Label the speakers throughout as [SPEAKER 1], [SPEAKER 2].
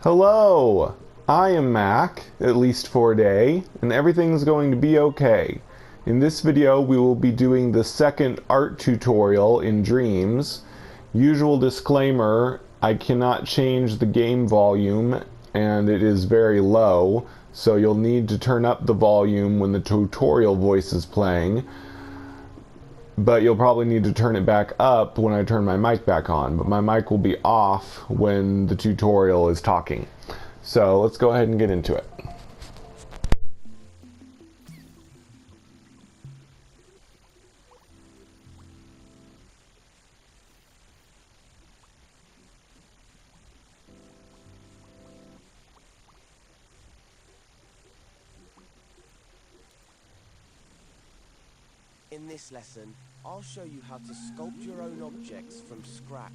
[SPEAKER 1] Hello! I am Mac, at least for a day, and everything's going to be okay. In this video we will be doing the second art tutorial in Dreams. Usual disclaimer, I cannot change the game volume and it is very low, so you'll need to turn up the volume when the tutorial voice is playing. But you'll probably need to turn it back up when I turn my mic back on. But my mic will be off when the tutorial is talking. So let's go ahead and get into it.
[SPEAKER 2] In this lesson, I'll show you how to sculpt your own objects from scratch,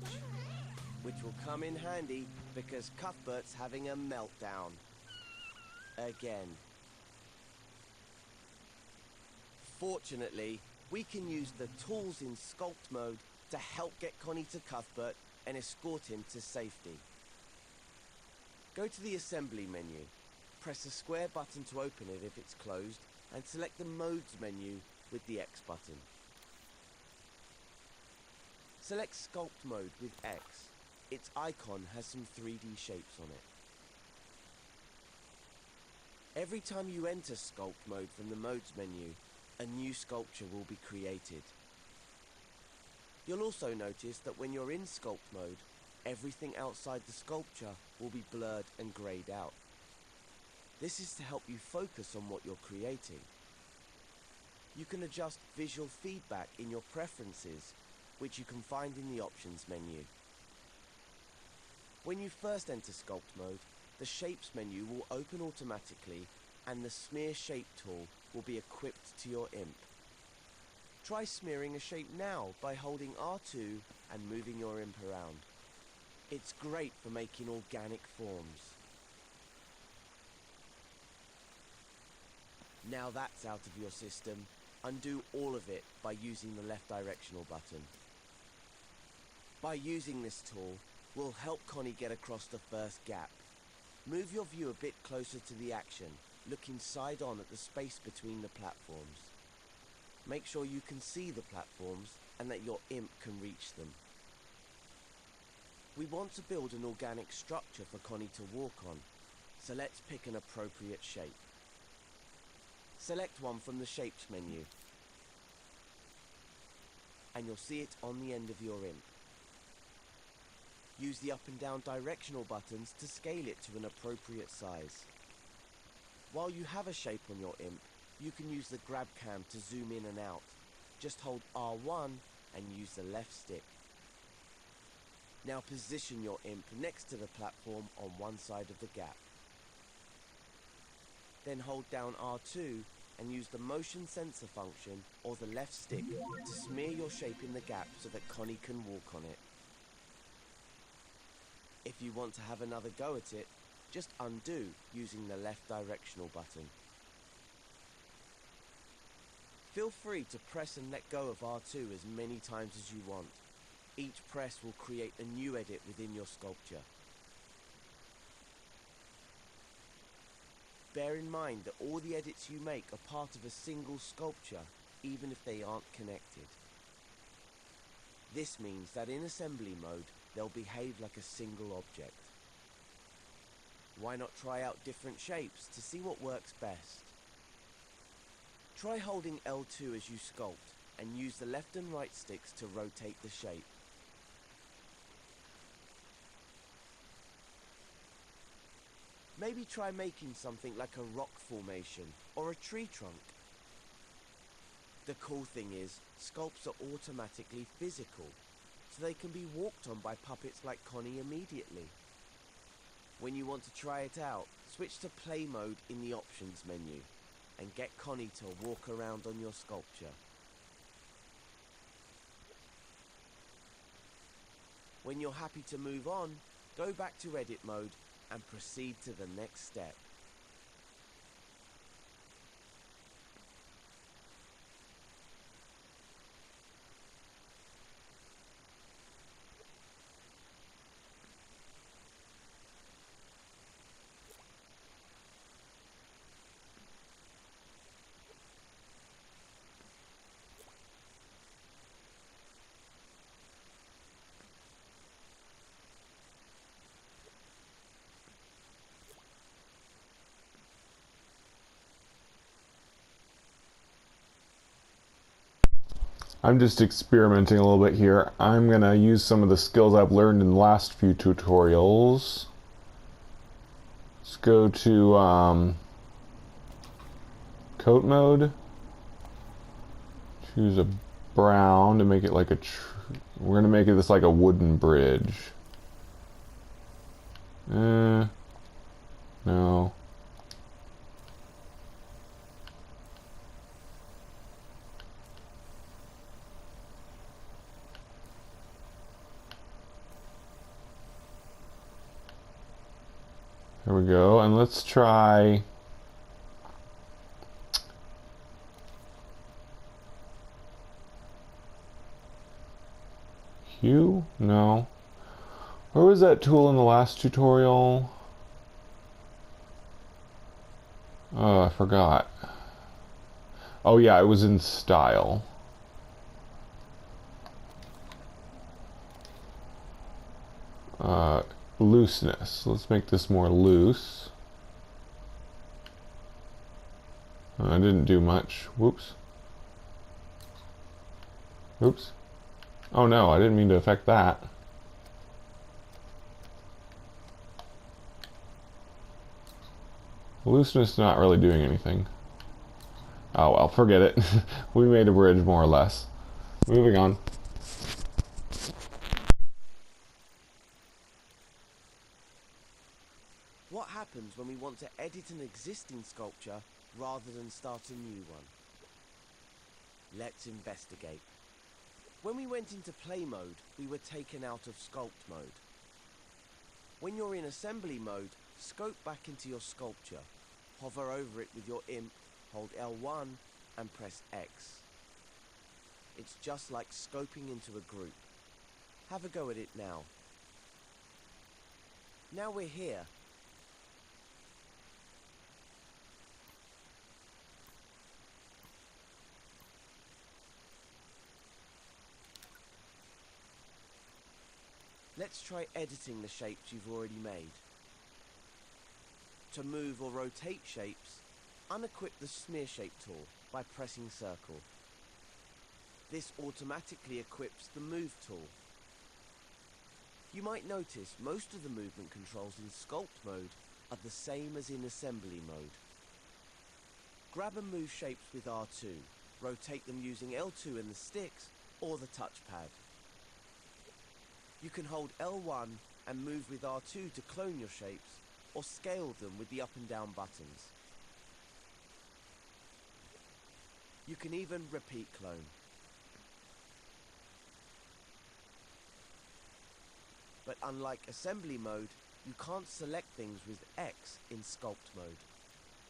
[SPEAKER 2] which will come in handy because Cuthbert's having a meltdown. Again. Fortunately, we can use the tools in sculpt mode to help get Connie to Cuthbert and escort him to safety. Go to the assembly menu, press the square button to open it if it's closed, and select the modes menu with the X button. Select Sculpt Mode with X. Its icon has some 3D shapes on it. Every time you enter Sculpt Mode from the Modes menu, a new sculpture will be created. You'll also notice that when you're in Sculpt Mode, everything outside the sculpture will be blurred and grayed out. This is to help you focus on what you're creating. You can adjust visual feedback in your preferences, which you can find in the options menu. When you first enter Sculpt Mode, the Shapes menu will open automatically and the Smear Shape tool will be equipped to your imp. Try smearing a shape now by holding R2 and moving your imp around. It's great for making organic forms. Now that's out of your system, undo all of it by using the left directional button. By using this tool, we'll help Connie get across the first gap. Move your view a bit closer to the action, looking side on at the space between the platforms. Make sure you can see the platforms and that your imp can reach them. We want to build an organic structure for Connie to walk on, so let's pick an appropriate shape. Select one from the Shapes menu, and you'll see it on the end of your imp. Use the up and down directional buttons to scale it to an appropriate size. While you have a shape on your imp, you can use the grab cam to zoom in and out. Just hold R1 and use the left stick. Now position your imp next to the platform on one side of the gap. Then hold down R2 and use the motion sensor function or the left stick to smear your shape in the gap so that Connie can walk on it. If you want to have another go at it, just undo using the left directional button. Feel free to press and let go of R2 as many times as you want. Each press will create a new edit within your sculpture. Bear in mind that all the edits you make are part of a single sculpture, even if they aren't connected. This means that in assembly mode, they'll behave like a single object. Why not try out different shapes to see what works best? Try holding L2 as you sculpt and use the left and right sticks to rotate the shape. Maybe try making something like a rock formation or a tree trunk. The cool thing is, sculpts are automatically physical, so they can be walked on by puppets like Connie immediately. When you want to try it out, switch to play mode in the options menu and get Connie to walk around on your sculpture. When you're happy to move on, go back to edit mode and proceed to the next step.
[SPEAKER 1] I'm just experimenting a little bit here. I'm gonna use some of the skills I've learned in the last few tutorials. Let's go to coat mode. Choose a brown to make it like we're gonna make this like a wooden bridge. No. There we go, and let's try hue? No. Where was that tool in the last tutorial? Oh, I forgot. Oh yeah, it was in style. Looseness. Let's make this more loose. I didn't do much. Whoops. Oops. Oh no, I didn't mean to affect that. Looseness not really doing anything. Oh well, forget it. We made a bridge more or less. Moving on.
[SPEAKER 2] What happens when we want to edit an existing sculpture rather than start a new one? Let's investigate. When we went into play mode, we were taken out of sculpt mode. When you're in assembly mode, scope back into your sculpture. Hover over it with your imp, hold L1 and press X. It's just like scoping into a group. Have a go at it now. Now we're here. Let's try editing the shapes you've already made. To move or rotate shapes, unequip the Smear Shape tool by pressing circle. This automatically equips the Move tool. You might notice most of the movement controls in Sculpt mode are the same as in Assembly mode. Grab and move shapes with R2, rotate them using L2 and the sticks or the touchpad. You can hold L1 and move with R2 to clone your shapes, or scale them with the up and down buttons. You can even repeat clone. But unlike assembly mode, you can't select things with X in sculpt mode.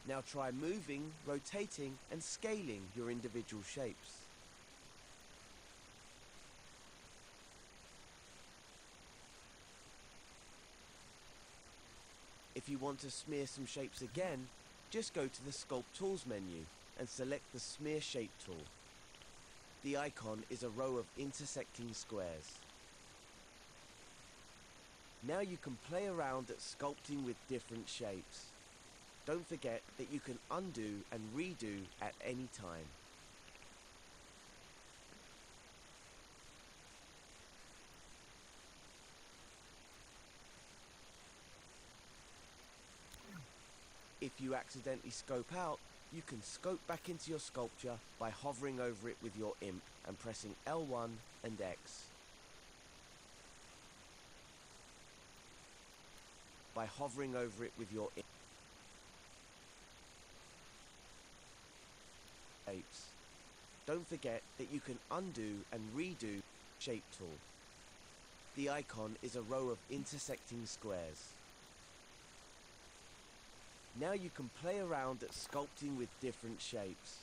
[SPEAKER 2] Now try moving, rotating, and scaling your individual shapes. If you want to smear some shapes again, just go to the Sculpt Tools menu and select the Smear Shape tool. The icon is a row of intersecting squares. Now you can play around at sculpting with different shapes. Don't forget that you can undo and redo at any time. If you accidentally scope out, you can scope back into your sculpture by hovering over it with your imp and pressing L1 and X. By hovering over it with your imp. Shapes. Don't forget that you can undo and redo Shape tool. The icon is a row of intersecting squares. Now you can play around at sculpting with different shapes.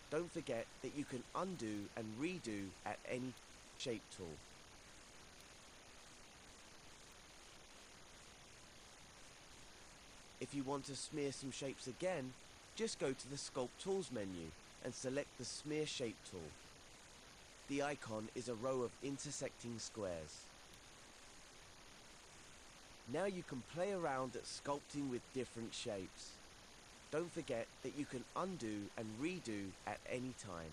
[SPEAKER 2] Don't forget that you can undo and redo at any shape tool. If you want to smear some shapes again, just go to the Sculpt Tools menu and select the Smear Shape tool. The icon is a row of intersecting squares. Now you can play around at sculpting with different shapes. Don't forget that you can undo and redo at any time.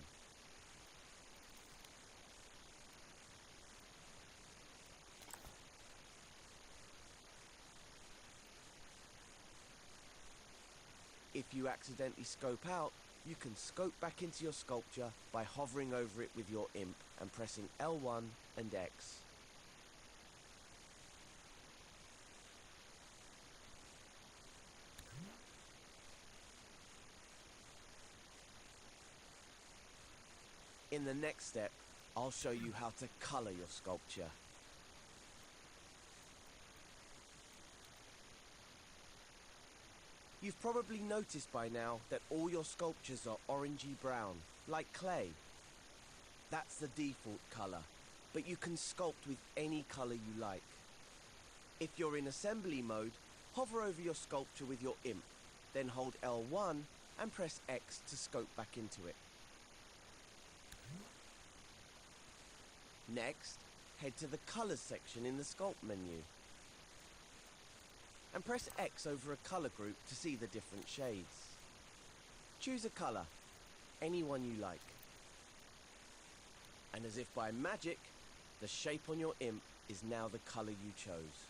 [SPEAKER 2] If you accidentally scope out, you can scope back into your sculpture by hovering over it with your imp and pressing L1 and X. In the next step, I'll show you how to colour your sculpture. You've probably noticed by now that all your sculptures are orangey brown, like clay. That's the default colour, but you can sculpt with any colour you like. If you're in assembly mode, hover over your sculpture with your imp, then hold L1 and press X to scope back into it. Next, head to the Colours section in the Sculpt menu and press X over a colour group to see the different shades. Choose a colour, any one you like. And as if by magic, the shape on your imp is now the colour you chose.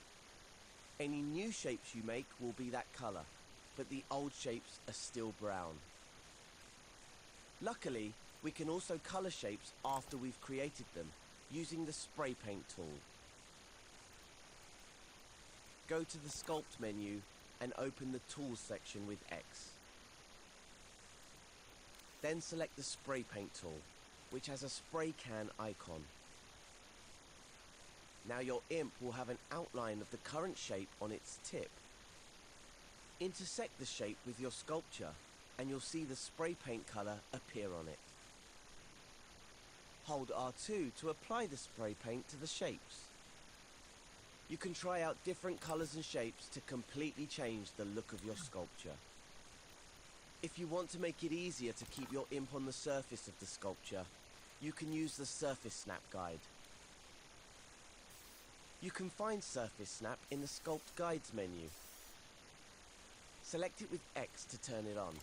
[SPEAKER 2] Any new shapes you make will be that colour, but the old shapes are still brown. Luckily, we can also colour shapes after we've created them, using the spray paint tool. Go to the Sculpt menu and open the Tools section with X. Then select the Spray Paint tool, which has a spray can icon. Now your imp will have an outline of the current shape on its tip. Intersect the shape with your sculpture and you'll see the spray paint colour appear on it. Hold R2 to apply the spray paint to the shapes. You can try out different colours and shapes to completely change the look of your sculpture. If you want to make it easier to keep your imp on the surface of the sculpture, you can use the Surface Snap guide. You can find Surface Snap in the Sculpt Guides menu. Select it with X to turn it on.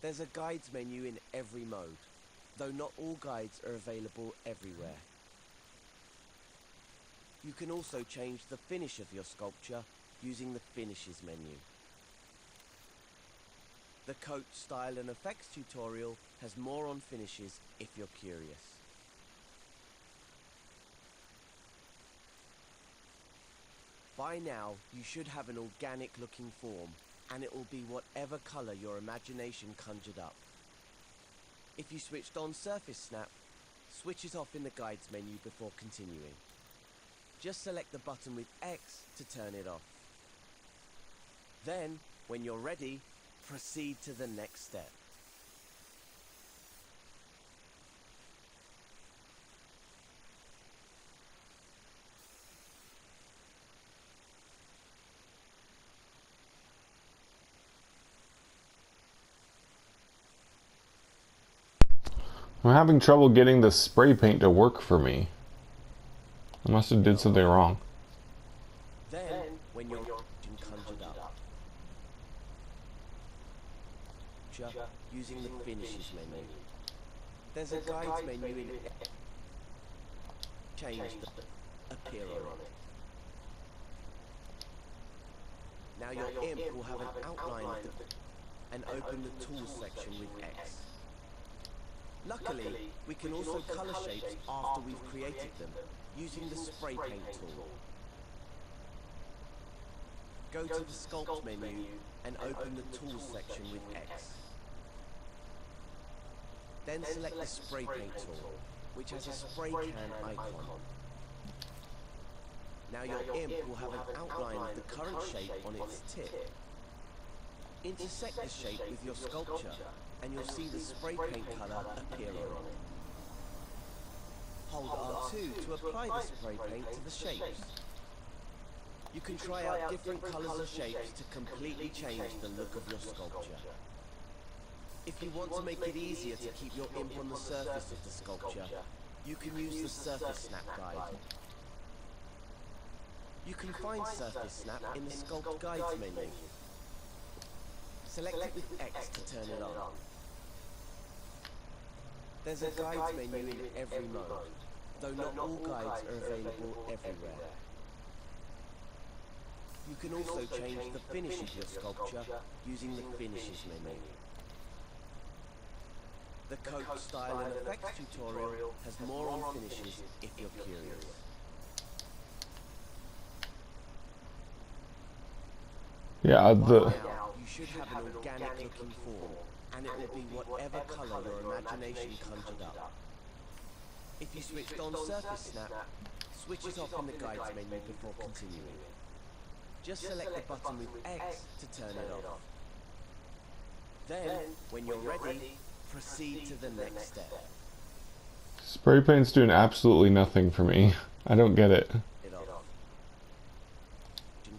[SPEAKER 2] There's a Guides menu in every mode, though not all guides are available everywhere. You can also change the finish of your sculpture using the Finishes menu. The Coat, Style and Effects tutorial has more on finishes if you're curious. By now, you should have an organic looking form, and it will be whatever colour your imagination conjured up. If you switched on Surface Snap, switch it off in the Guides menu before continuing. Just select the button with X to turn it off. Then, when you're ready, proceed to the next step.
[SPEAKER 1] I'm having trouble getting the spray paint to work for me. I must have did something wrong.
[SPEAKER 2] Then, when you're conjured up, using the Finishes menu. There's a Guides menu in it. Change the appear on it. Now your imp will have an outline of the and open the Tools section with X. Luckily, we can also colour shapes after we've created them, using the Spray Paint tool. Go to the Sculpt menu and open the Tools section with X. Then select the Spray Paint tool, which has a spray can icon. Now your imp will have an outline of the current shape on its tip. Intersect the shape with your sculpture, and you'll see the spray paint colour appear on it. Hold R2 to apply the spray paint to the shapes. You can try out different colours and shapes to completely change the look of your sculpture. If you want to make it easier to keep your imp on the surface of the sculpture, you can use the Surface Snap guide. You can find Surface Snap in the Sculpt Guides menu. Select it with X to turn it on. There's a Guides menu in every mode, though not all guides are available everywhere. You can also change the finish of your sculpture using the Finishes menu. The Coat Style and Effects tutorial has more on finishes if you're curious.
[SPEAKER 1] Yeah,
[SPEAKER 2] By now, you should have an organic looking form, and it will be whatever colour your imagination conjured up. If you switched on Surface Snap, switch it off in the Guides menu before continuing. Just select the button with X to turn it off. Then, when you're ready, proceed to the next step.
[SPEAKER 1] spray paint's doing absolutely nothing for me. I don't get it.
[SPEAKER 2] It off.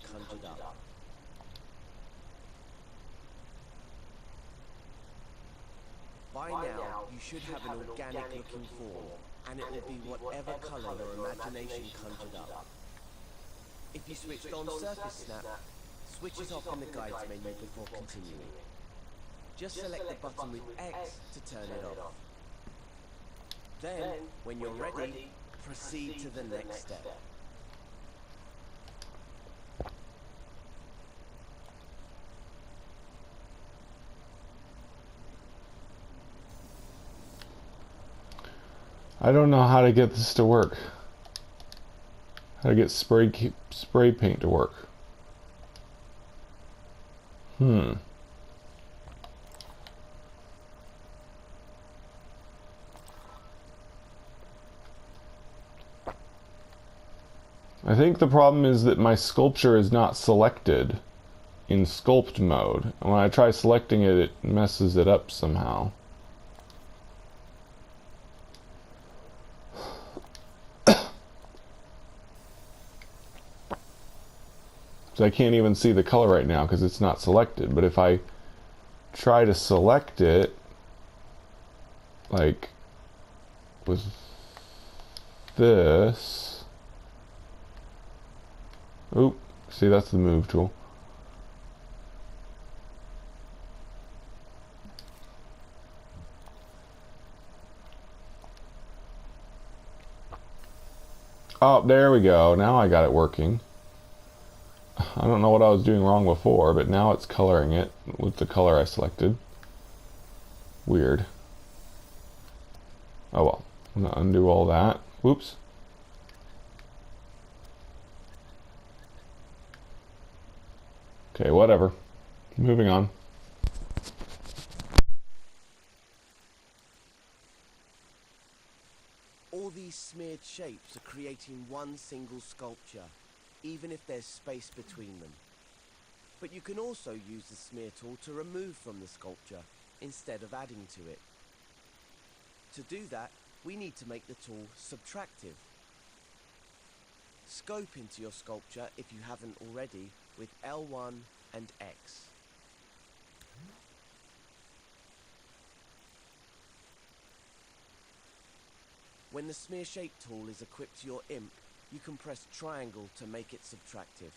[SPEAKER 2] Conjured up. By now, you should have an organic looking form, and it will be whatever colour your imagination conjured up. If you switched on Surface Snap, switch it off in the Guides menu before continuing. Just select the button with X to turn it off. Then, when you're ready, proceed to the next step.
[SPEAKER 1] I don't know how to get this to work. How to get spray paint to work. I think the problem is that my sculpture is not selected in sculpt mode. And when I try selecting it, it messes it up somehow. So I can't even see the color right now because it's not selected. But if I try to select it, like with this, oop, see, that's the move tool. Oh, there we go. Now I got it working. I don't know what I was doing wrong before, but now it's coloring it with the color I selected. Weird. Oh well. I'm gonna undo all that. Whoops. Okay, whatever. Moving on.
[SPEAKER 2] All these smeared shapes are creating one single sculpture, even if there's space between them. But you can also use the smear tool to remove from the sculpture, instead of adding to it. To do that, we need to make the tool subtractive. Scope into your sculpture, if you haven't already, with L1 and X. When the smear shape tool is equipped to your imp, you can press triangle to make it subtractive.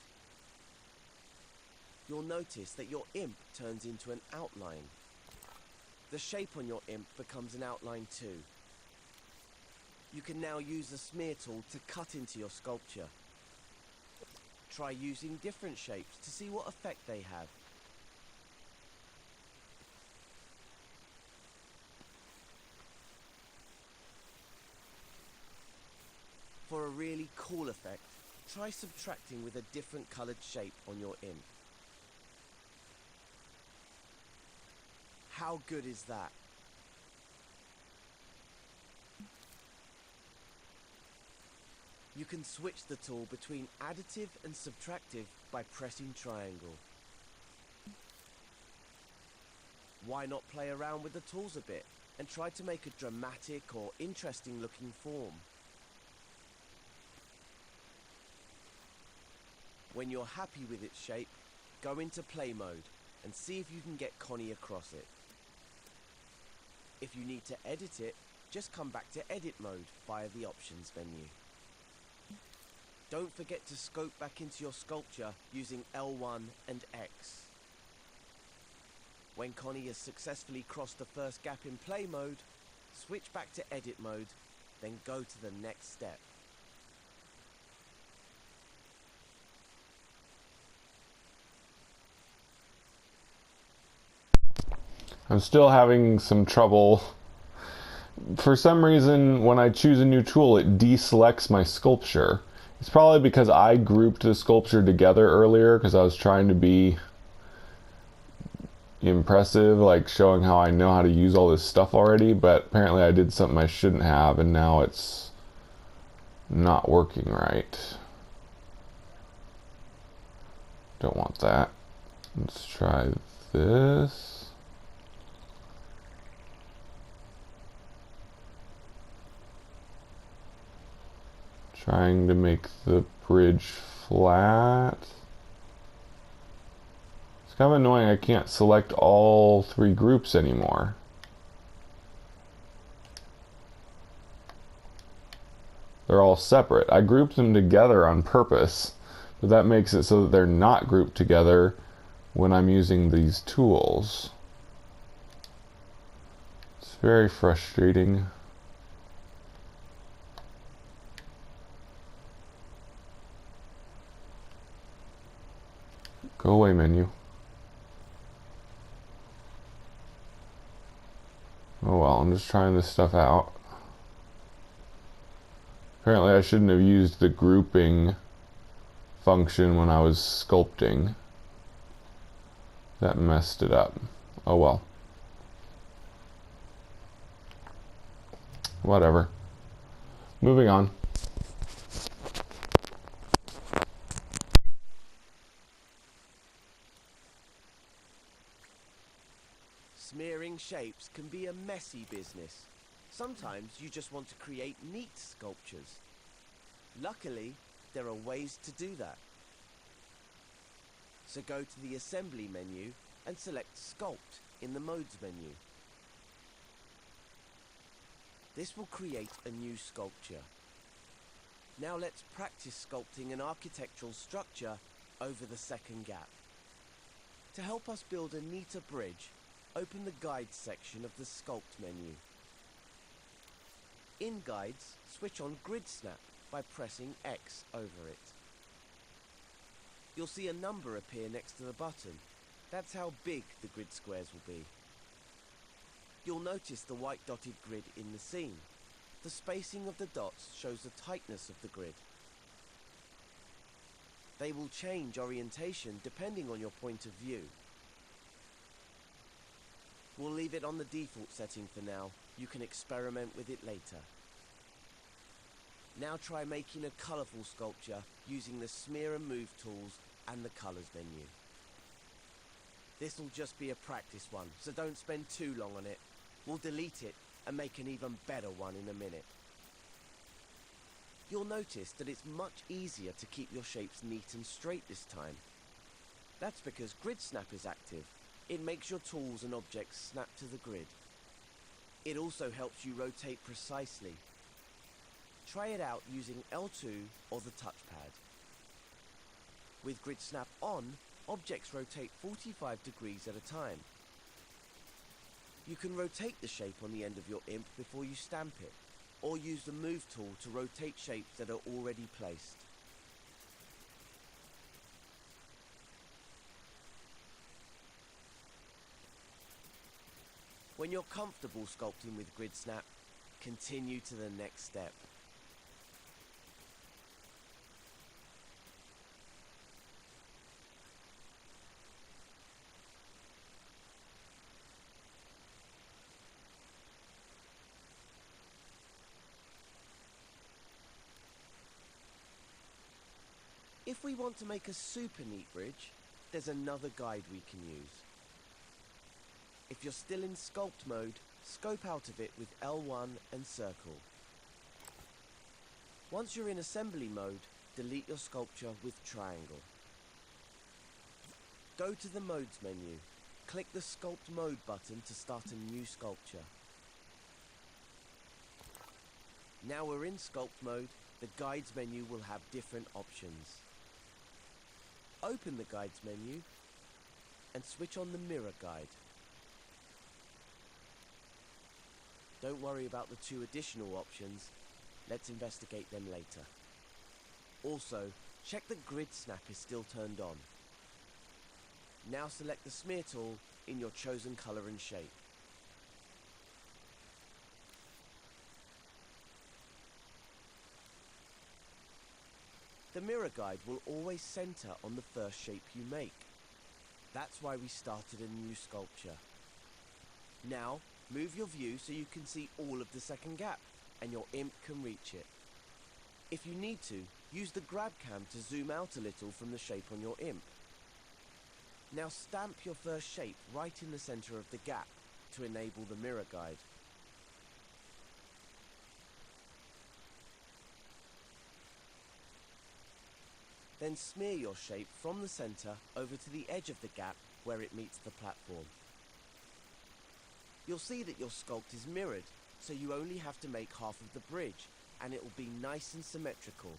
[SPEAKER 2] You'll notice that your imp turns into an outline. The shape on your imp becomes an outline too. You can now use the smear tool to cut into your sculpture. Try using different shapes to see what effect they have. For a really cool effect, try subtracting with a different coloured shape on your imp. How good is that? You can switch the tool between additive and subtractive by pressing triangle. Why not play around with the tools a bit and try to make a dramatic or interesting looking form? When you're happy with its shape, go into play mode and see if you can get Connie across it. If you need to edit it, just come back to edit mode via the options menu. Don't forget to scope back into your sculpture using L1 and X. When Connie has successfully crossed the first gap in play mode, switch back to edit mode, then go to the next step.
[SPEAKER 1] I'm still having some trouble. For some reason, when I choose a new tool, it deselects my sculpture. It's probably because I grouped the sculpture together earlier because I was trying to be impressive, like showing how I know how to use all this stuff already, but apparently I did something I shouldn't have, and now it's not working right. Don't want that. Let's try this. Trying to make the bridge flat. It's kind of annoying I can't select all three groups anymore. They're all separate. I grouped them together on purpose, but that makes it so that they're not grouped together when I'm using these tools. It's very frustrating. Go away, menu. Oh well, I'm just trying this stuff out. Apparently I shouldn't have used the grouping function when I was sculpting. That messed it up. Oh well. Whatever. Moving on.
[SPEAKER 2] Smearing shapes can be a messy business. Sometimes you just want to create neat sculptures. Luckily, there are ways to do that. So go to the Assembly menu and select Sculpt in the Modes menu. This will create a new sculpture. Now let's practice sculpting an architectural structure over the second gap. To help us build a neater bridge, open the Guides section of the Sculpt menu. In Guides, switch on Grid Snap by pressing X over it. You'll see a number appear next to the button. That's how big the grid squares will be. You'll notice the white dotted grid in the scene. The spacing of the dots shows the tightness of the grid. They will change orientation depending on your point of view. We'll leave it on the default setting for now. You can experiment with it later. Now try making a colourful sculpture using the Smear and Move tools and the Colours menu. This will just be a practice one, so don't spend too long on it. We'll delete it and make an even better one in a minute. You'll notice that it's much easier to keep your shapes neat and straight this time. That's because Grid Snap is active. It makes your tools and objects snap to the grid. It also helps you rotate precisely. Try it out using L2 or the touchpad. With Grid Snap on, objects rotate 45 degrees at a time. You can rotate the shape on the end of your imp before you stamp it, or use the Move tool to rotate shapes that are already placed. When you're comfortable sculpting with Grid Snap, continue to the next step. If we want to make a super neat bridge, there's another guide we can use. If you're still in sculpt mode, scope out of it with L1 and circle. Once you're in assembly mode, delete your sculpture with triangle. Go to the Modes menu. Click the Sculpt Mode button to start a new sculpture. Now we're in sculpt mode, the Guides menu will have different options. Open the Guides menu and switch on the Mirror Guide. Don't worry about the two additional options. Let's investigate them later. Also, check that Grid Snap is still turned on. Now select the Smear tool in your chosen color and shape. The mirror guide will always center on the first shape you make. That's why we started a new sculpture. Now, move your view so you can see all of the second gap, and your imp can reach it. If you need to, use the grab cam to zoom out a little from the shape on your imp. Now stamp your first shape right in the center of the gap to enable the mirror guide. Then smear your shape from the center over to the edge of the gap where it meets the platform. You'll see that your sculpt is mirrored, so you only have to make half of the bridge, and it will be nice and symmetrical,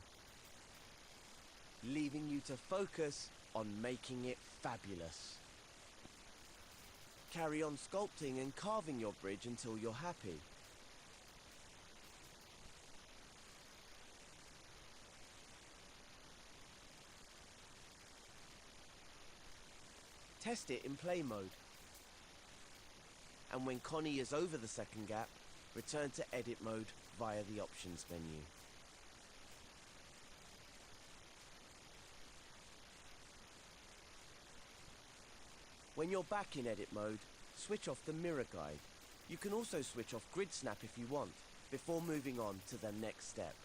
[SPEAKER 2] leaving you to focus on making it fabulous. Carry on sculpting and carving your bridge until you're happy. Test it in play mode. And when Connie is over the second gap, return to edit mode via the options menu. When you're back in edit mode, switch off the mirror guide. You can also switch off grid snap if you want, before moving on to the next step.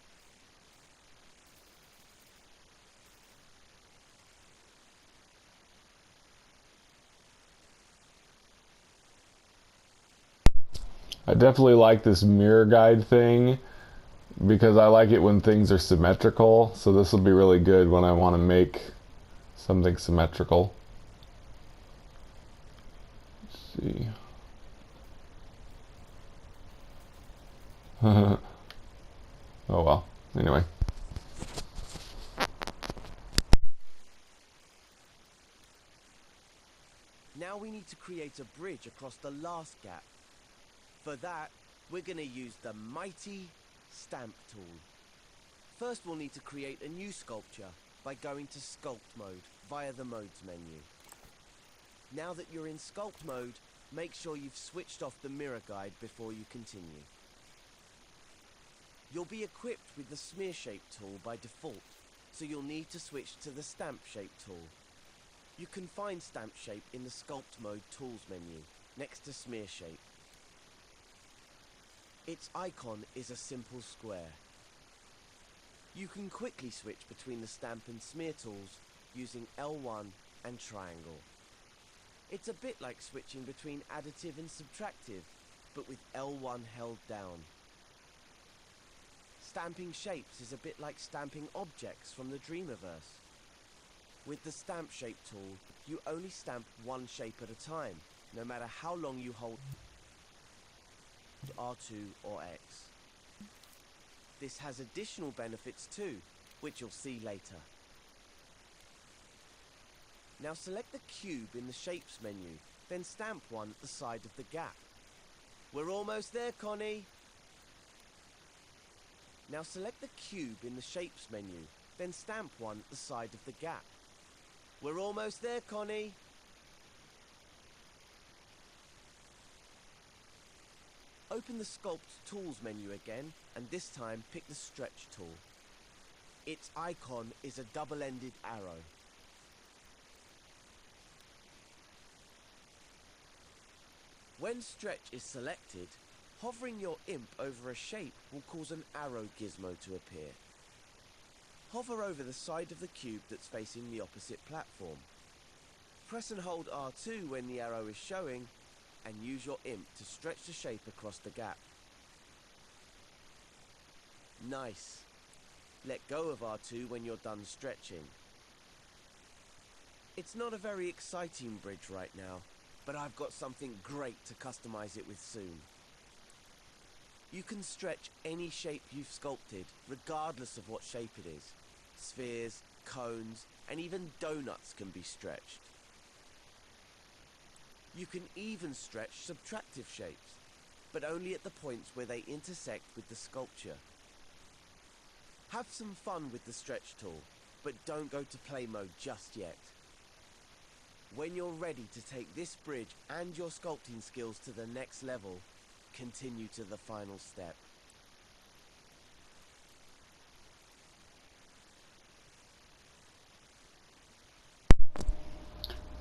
[SPEAKER 1] I definitely like this mirror guide thing because I like it when things are symmetrical, so this will be really good when I want to make something symmetrical. Let's see. Oh well, anyway.
[SPEAKER 2] Now we need to create a bridge across the last gap. For that, we're going to use the mighty Stamp tool. First, we'll need to create a new sculpture by going to Sculpt mode via the Modes menu. Now that you're in Sculpt mode, make sure you've switched off the mirror guide before you continue. You'll be equipped with the Smear Shape tool by default, so you'll need to switch to the Stamp Shape tool. You can find Stamp Shape in the Sculpt mode tools menu, next to Smear Shape. Its icon is a simple square. You can quickly switch between the Stamp and Smear tools using L1 and Triangle. It's a bit like switching between additive and subtractive, but with L1 held down. Stamping shapes is a bit like stamping objects from the Dreamiverse. With the Stamp Shape tool, you only stamp one shape at a time, no matter how long you hold R2 or X. This has additional benefits too, which you'll see later. Now select the cube in the Shapes menu, then stamp one at the side of the gap. We're almost there, Connie! Now select the cube in the Shapes menu, then stamp one at the side of the gap. We're almost there, Connie! Open the Sculpt Tools menu again, and this time pick the Stretch tool. Its icon is a double-ended arrow. When Stretch is selected, hovering your imp over a shape will cause an arrow gizmo to appear. Hover over the side of the cube that's facing the opposite platform. Press and hold R2 when the arrow is showing, and use your imp to stretch the shape across the gap. Nice. Let go of R2 when you're done stretching. It's not a very exciting bridge right now, but I've got something great to customize it with soon. You can stretch any shape you've sculpted, regardless of what shape it is. Spheres, cones, and even donuts can be stretched. You can even stretch subtractive shapes, but only at the points where they intersect with the sculpture. Have some fun with the Stretch tool, but don't go to play mode just yet. When you're ready to take this bridge and your sculpting skills to the next level, continue to the final step.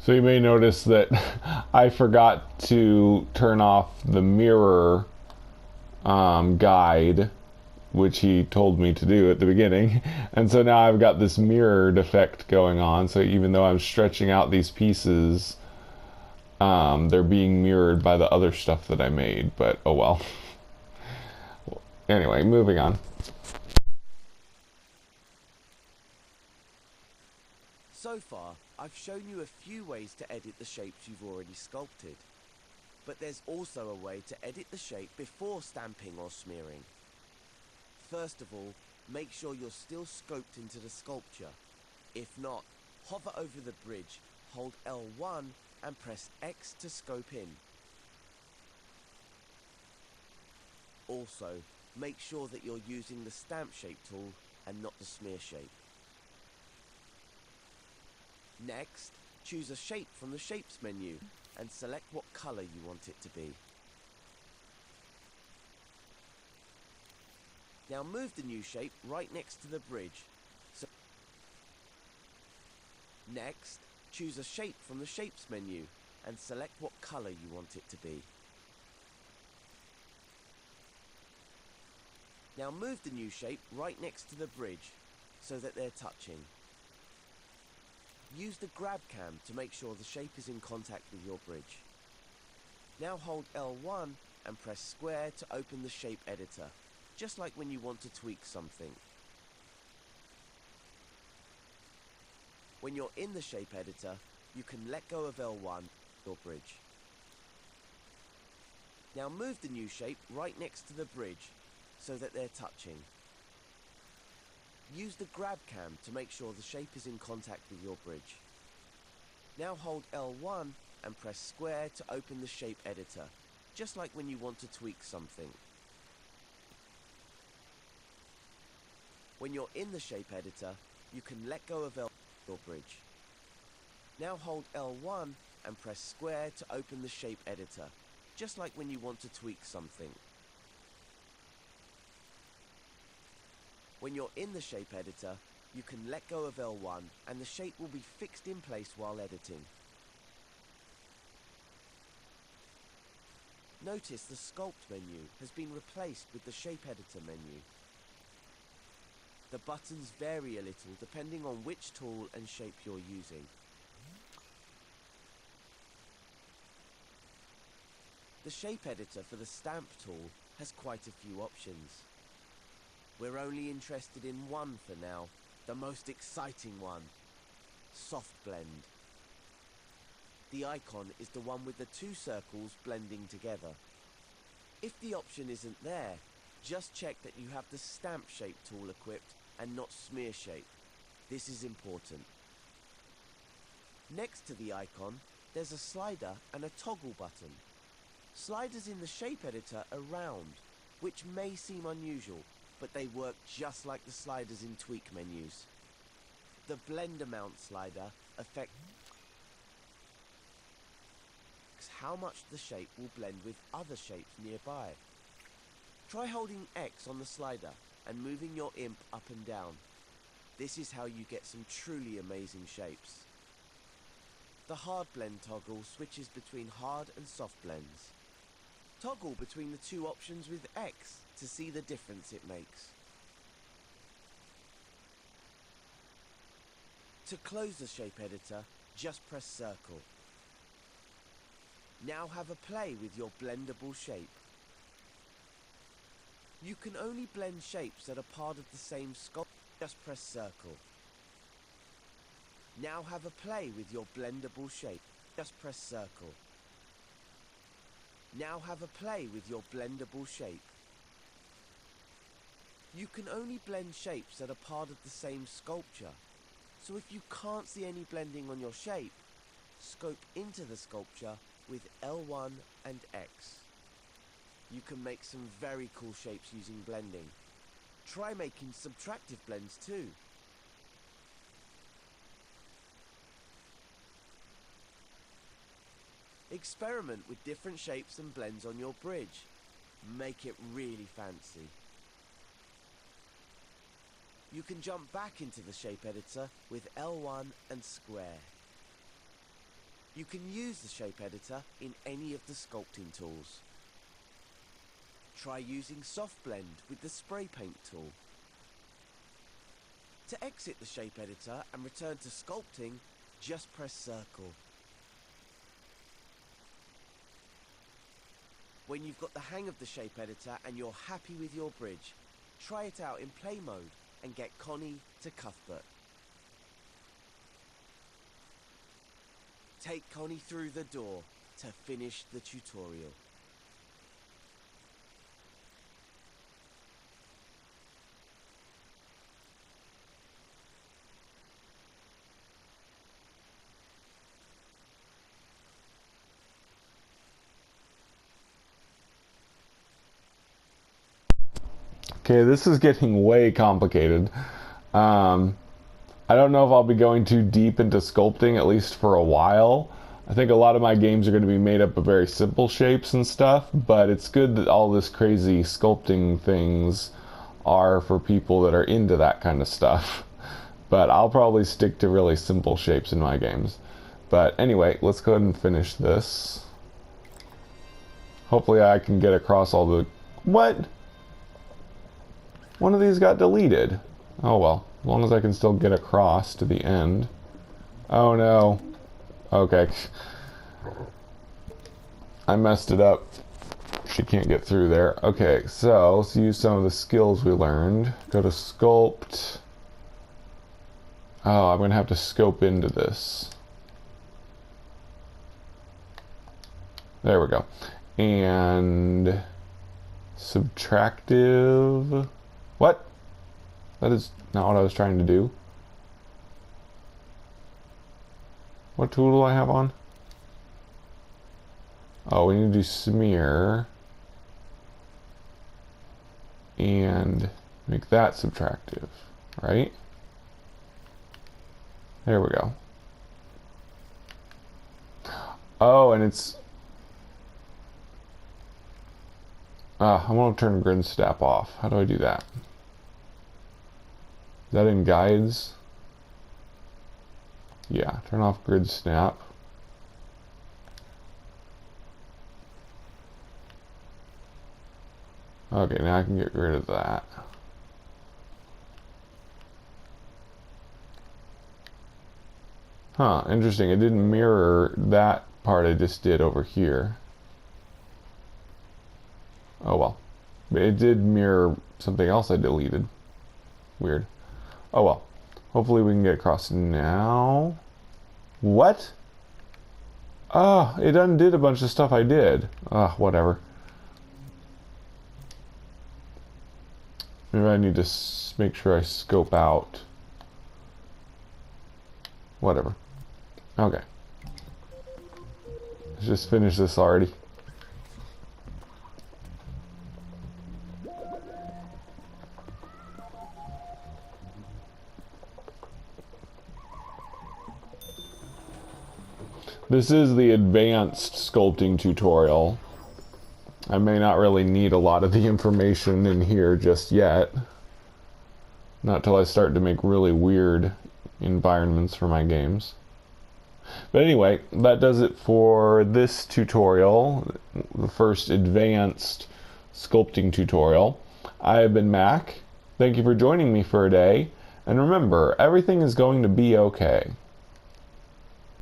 [SPEAKER 1] So you may notice that I forgot to turn off the mirror guide, which he told me to do at the beginning. And so now I've got this mirrored effect going on. So even though I'm stretching out these pieces, they're being mirrored by the other stuff that I made. But oh well. Anyway, moving on.
[SPEAKER 2] So far, I've shown you a few ways to edit the shapes you've already sculpted. But there's also a way to edit the shape before stamping or smearing. First of all, make sure you're still scoped into the sculpture. If not, hover over the bridge, hold L1 and press X to scope in. Also, make sure that you're using the stamp shape tool and not the smear shape. Next, choose a shape from the Shapes menu and select what color you want it to be. Now move the new shape right next to the bridge. Next, choose a shape from the Shapes menu and select what color you want it to be. Now move the new shape right next to the bridge so that they're touching. Use the grab cam to make sure the shape is in contact with your bridge. Now hold L1 and press square to open the shape editor, just like when you want to tweak something. When you're in the shape editor, you can let go of L1, your bridge. Now move the new shape right next to the bridge so that they're touching. Use the grab cam to make sure the shape is in contact with your bridge. Now hold L1 and press square to open the shape editor, just like when you want to tweak something. When you're in the shape editor, you can let go of your bridge. Now hold L1 and press square to open the shape editor, just like when you want to tweak something. When you're in the shape editor, you can let go of L1 and the shape will be fixed in place while editing. Notice the Sculpt menu has been replaced with the Shape Editor menu. The buttons vary a little depending on which tool and shape you're using. The Shape Editor for the Stamp tool has quite a few options. We're only interested in one for now, the most exciting one, Soft Blend. The icon is the one with the two circles blending together. If the option isn't there, just check that you have the Stamp Shape tool equipped and not Smear Shape. This is important. Next to the icon, there's a slider and a toggle button. Sliders in the Shape Editor are round, which may seem unusual, but they work just like the sliders in tweak menus. The Blend Amount slider affects how much the shape will blend with other shapes nearby. Try holding X on the slider and moving your imp up and down. This is how you get some truly amazing shapes. The Hard Blend toggle switches between hard and soft blends. Toggle between the two options with X to see the difference it makes. To close the shape editor, just press circle. Now have a play with your blendable shape. You can only blend shapes that are part of the same sculpt. Just press circle. Now have a play with your blendable shape. Just press circle. Now have a play with your blendable shape. You can only blend shapes that are part of the same sculpture. So if you can't see any blending on your shape, scope into the sculpture with L1 and X. You can make some very cool shapes using blending. Try making subtractive blends too. Experiment with different shapes and blends on your bridge. Make it really fancy. You can jump back into the shape editor with L1 and square. You can use the shape editor in any of the sculpting tools. Try using soft blend with the spray paint tool. To exit the shape editor and return to sculpting, just press circle. When you've got the hang of the shape editor and you're happy with your bridge, try it out in play mode and get Connie to Cuthbert. Take Connie through the door to finish the tutorial.
[SPEAKER 1] Okay, this is getting way complicated. I don't know if I'll be going too deep into sculpting, at least for a while. I think a lot of my games are going to be made up of very simple shapes and stuff, but it's good that all this crazy sculpting things are for people that are into that kind of stuff. But I'll probably stick to really simple shapes in my games. But anyway, let's go ahead and finish this. Hopefully I can get across all the... What? One of these got deleted. Oh well, as long as I can still get across to the end. Oh no. Okay. I messed it up. She can't get through there. Okay, so let's use some of the skills we learned. Go to sculpt. Oh, I'm gonna have to scope into this. There we go. And subtractive. What? That is not what I was trying to do. What tool do I have on? Oh, we need to do smear. And make that subtractive, right? There we go. Oh, and it's... I want to turn grid snap off. How do I do that? Is that in guides? Yeah, turn off grid snap. Okay, now I can get rid of that. Huh, interesting. It didn't mirror that part I just did over here. Oh well. But it did mirror something else I deleted. Weird. Oh well. Hopefully we can get across now. What? Oh, it undid a bunch of stuff I did. Whatever. Maybe I need to make sure I scope out. Whatever. Okay. Let's just finish this already. This is the advanced sculpting tutorial. I may not really need a lot of the information in here just yet. Not till I start to make really weird environments for my games. But anyway, that does it for this tutorial, the first advanced sculpting tutorial. I have been Mac. Thank you for joining me for a day. And remember, everything is going to be okay.